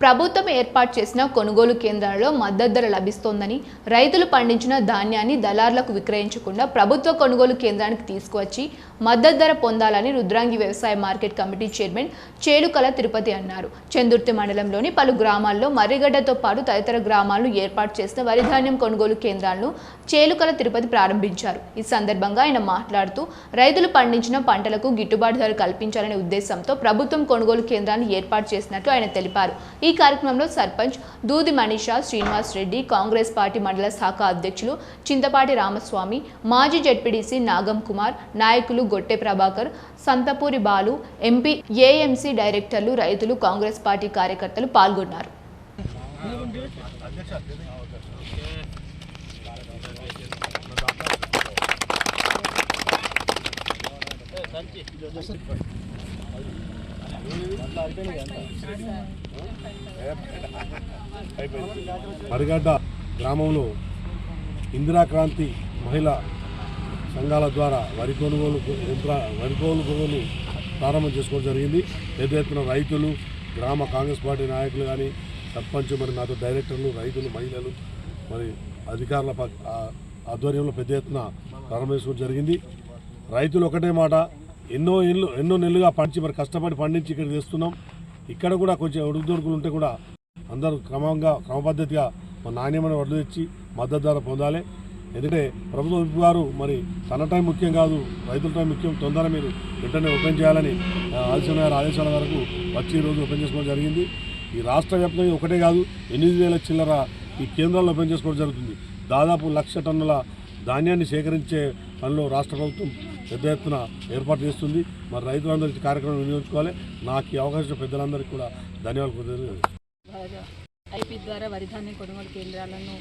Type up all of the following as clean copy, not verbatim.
ప్రభుత్వం ఏర్పాటు చేసిన కొనుగోలు కేంద్రాలలో మద్దతు ధర లభిస్తోందని, రైతులు పండించిన ధాన్యాన్ని దళార్లకు విక్రయించకుండా ప్రభుత్వ కొనుగోలు కేంద్రానికి తీసుకువచ్చి మద్దతు ధర పొందాలని రుద్రాంగి వ్యవసాయ మార్కెట్ కమిటీ చైర్మన్ చేలుకల తిరుపతి అన్నారు. చందుర్తి మండలంలోని పలు గ్రామాల్లో మర్రిగడ్డతో పాటు తదితర గ్రామాలను ఏర్పాటు చేసిన వరి ధాన్యం కొనుగోలు కేంద్రాలను చేలుకల తిరుపతి ప్రారంభించారు. ఈ సందర్భంగా ఆయన మాట్లాడుతూ రైతులు పండించిన పంటలకు గిట్టుబాటు ధర కల్పించాలనే ఉద్దేశంతో ప్రభుత్వం కొనుగోలు కేంద్రాన్ని ఏర్పాటు చేసినట్లు ఆయన తెలిపారు. ఈ కార్యక్రమంలో సర్పంచ్ దూది మనీషా శ్రీనివాస్ రెడ్డి, కాంగ్రెస్ పార్టీ మండల శాఖ అధ్యక్షులు చింతపాటి రామస్వామి, మాజీ జెడ్పీటీసీ నాగం కుమార్, నాయకులు గొట్టె ప్రభాకర్, సంతపూరి బాలు, ఎంపీ ఏఎంసీ డైరెక్టర్లు, రైతులు, కాంగ్రెస్ పార్టీ కార్యకర్తలు పాల్గొన్నారు. మరిగడ్డ గ్రామంలో ఇందిరా క్రాంతి మహిళా సంఘాల ద్వారా వరి కొనుగోలు ప్రారంభం చేసుకోవడం జరిగింది. పెద్ద ఎత్తున రైతులు, గ్రామ కాంగ్రెస్ పార్టీ నాయకులు కానీ, సర్పంచ్, మరి నాతో డైరెక్టర్లు, రైతులు, మహిళలు, మరి అధికారుల ఆధ్వర్యంలో పెద్ద ఎత్తున ప్రారంభం చేసుకోవడం జరిగింది. రైతులు ఒకటే మాట, ఎన్నో నెలలుగా మరి కష్టపడి పండించి ఇక్కడ తెస్తున్నాం. ఇక్కడ కూడా కొంచెం ఒడుదొడుకులు ఉంటే కూడా అందరూ క్రమపద్ధతిగా నాణ్యమైన వడ్లు తెచ్చి మద్దతు ధర పొందాలి. ఎందుకంటే ప్రభుత్వం గారు మరి తన టైం ముఖ్యం కాదు, రైతుల టైం ముఖ్యం. తొందరగా మీరు వెంటనే ఓపెన్ చేయాలని ఆదేశాల వరకు వచ్చి ఈరోజు ఓపెన్ చేసుకోవడం జరిగింది. ఈ రాష్ట్ర వ్యాప్తంగా ఒకటే కాదు, 8,000 చిల్లర ఈ కేంద్రాల్లో ఓపెన్ చేసుకోవడం జరుగుతుంది. దాదాపు 1,00,000 టన్నుల ధాన్యాన్ని సేకరించే పనిలో రాష్ట్ర ప్రభుత్వం పెద్ద ఎత్తున ఏర్పాటు చేస్తుంది. మరి రైతులందరికీ కార్యక్రమం వినియోగించుకోవాలి. నాకు ఈ అవకాశం పెద్దలందరికీ కూడా ధన్యవాదాలు. ఐపీ ద్వారా వరి ధాన్యం కొనుగోలు కేంద్రాలను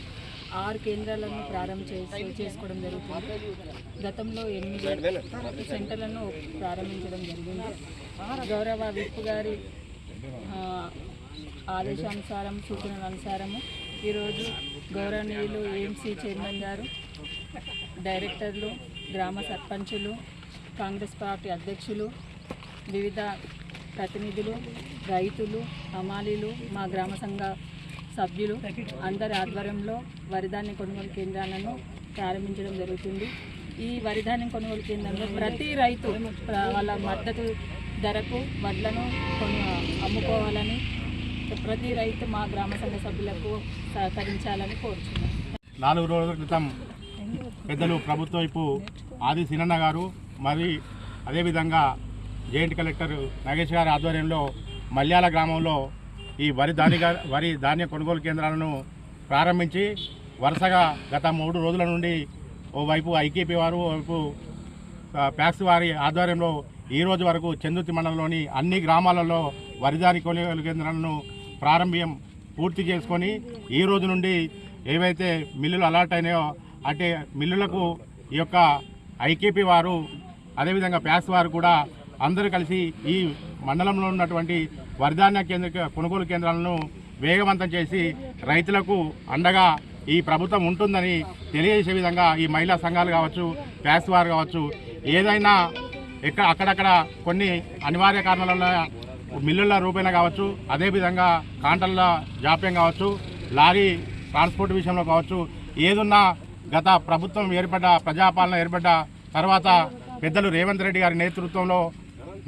6 కేంద్రాలను ప్రారంభం చేసుకోవడం జరుగుతుంది. గతంలో 8 సెంటర్లను ప్రారంభించడం జరిగింది. గౌరవ విప్ గారి ఆదేశానుసారం, సూచనల అనుసారము ఈరోజు గౌరవనీయులు ఏఎంసీ చైర్మన్ గారు, డైరెక్టర్లు, గ్రామ సర్పంచులు, కాంగ్రెస్ పార్టీ అధ్యక్షులు, వివిధ ప్రతినిధులు, రైతులు, హమాలీలు, మా గ్రామ సంఘ సభ్యులు అందరి ఆధ్వర్యంలో వరిధాన్యం కొనుగోలు కేంద్రాలను ప్రారంభించడం జరుగుతుంది. ఈ వరిధాన్యం కొనుగోలు కేంద్రంలో ప్రతి రైతు వాళ్ళ మద్దతు ధరకు వడ్లను అమ్ముకోవాలని ప్రతి రైతు మా గ్రామ సంఘ సభ్యులకు సహకరించాలని కోరుచున్నాను. 4 రోజుల క్రితం పెద్దలు ప్రభుత్వ వైపు ఆది సినన్న గారు, మరి అదేవిధంగా జాయింట్ కలెక్టర్ నాగేష్ గారి ఆధ్వర్యంలో మల్యాల గ్రామంలో ఈ వరి ధాన్య కొనుగోలు కేంద్రాలను ప్రారంభించి వరుసగా గత 3 రోజుల నుండి ఓవైపు ఐకేపీ వారు, ఓవైపు ప్యాక్స్ వారి ఆధ్వర్యంలో ఈ రోజు వరకు చందుర్తి మండలంలోని అన్ని గ్రామాలలో వరిధాన్య కొనుగోలు కేంద్రాలను పూర్తి చేసుకొని ఈ రోజు నుండి ఏవైతే మిల్లులు అలాట్ అయినాయో అంటే మిల్లులకు ఈ యొక్క ఐకేపీ వారు, అదేవిధంగా ప్యాక్స్ వారు కూడా అందరూ కలిసి ఈ మండలంలో ఉన్నటువంటి వరిధాన్య కొనుగోలు కేంద్రాలను వేగవంతం చేసి రైతులకు అండగా ఈ ప్రభుత్వం ఉంటుందని తెలియజేసే విధంగా ఈ మహిళా సంఘాలు కావచ్చు, ప్యాక్స్ వారు కావచ్చు, ఏదైనా అక్కడక్కడ కొన్ని అనివార్య కారణాల వల్ల మిల్లుల రూపేణ కావచ్చు, అదేవిధంగా కాంటర్ల జాప్యం కావచ్చు, లారీ ట్రాన్స్పోర్ట్ విషయంలో కావచ్చు, ఏదున్నా గత ప్రభుత్వం ప్రజాపాలన ఏర్పడ్డ తర్వాత పెద్దలు రేవంత్ రెడ్డి గారి నేతృత్వంలో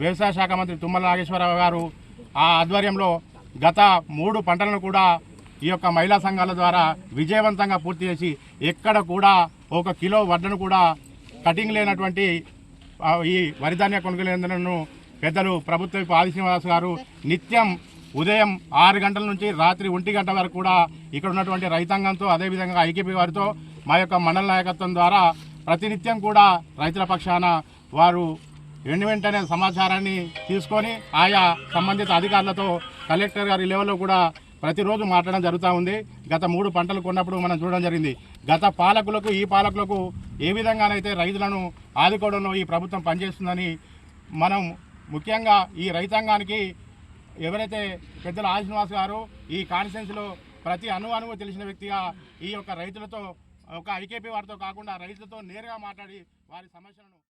వ్యవసాయ శాఖ మంత్రి తుమ్మల నాగేశ్వరరావు గారు ఆ ఆధ్వర్యంలో గత 3 పంటలను కూడా ఈ యొక్క మహిళా సంఘాల ద్వారా విజయవంతంగా పూర్తి చేసి ఎక్కడ కూడా 1 కిలో వడ్లను కూడా కటింగ్ లేనటువంటి ఈ వరిధాన్య కొనుగోలు కేంద్రాలను పెద్దలు ప్రభుత్వ ఆది శ్రీనివాస్ గారు నిత్యం ఉదయం 6 గంటల నుంచి రాత్రి 1 గంట వరకు కూడా ఇక్కడ ఉన్నటువంటి రైతాంగంతో, అదేవిధంగా ఐకేపీ వారితో మా యొక్క మండల నాయకత్వం ద్వారా ప్రతినిత్యం కూడా రైతుల పక్షాన వారు వెంటనే సమాచారాన్ని తీసుకొని ఆయా సంబంధిత అధికారులతో కలెక్టర్ గారి లెవెల్లో కూడా ప్రతిరోజు మాట్లాడడం జరుగుతూ ఉంది. గత 3 పంటలు కొన్నప్పుడు మనం చూడడం జరిగింది. గత పాలకులకు ఈ పాలకులకు ఏ విధంగానైతే రైతులను ఆదుకోవడంలో ఈ ప్రభుత్వం పనిచేస్తుందని మనం ముఖ్యంగా ఈ రైతాంగానికి ఎవరైతే పెద్దల ఆది శ్రీనివాస్ గారు ఈ కాన్స్టిట్యున్సీలో ప్రతి అణువు తెలిసిన వ్యక్తిగా ఈ యొక్క రైతులతో ఒక ఐకేపీ వారితో కాకుండా రైతులతో నేరుగా మాట్లాడి వారి సమస్యలను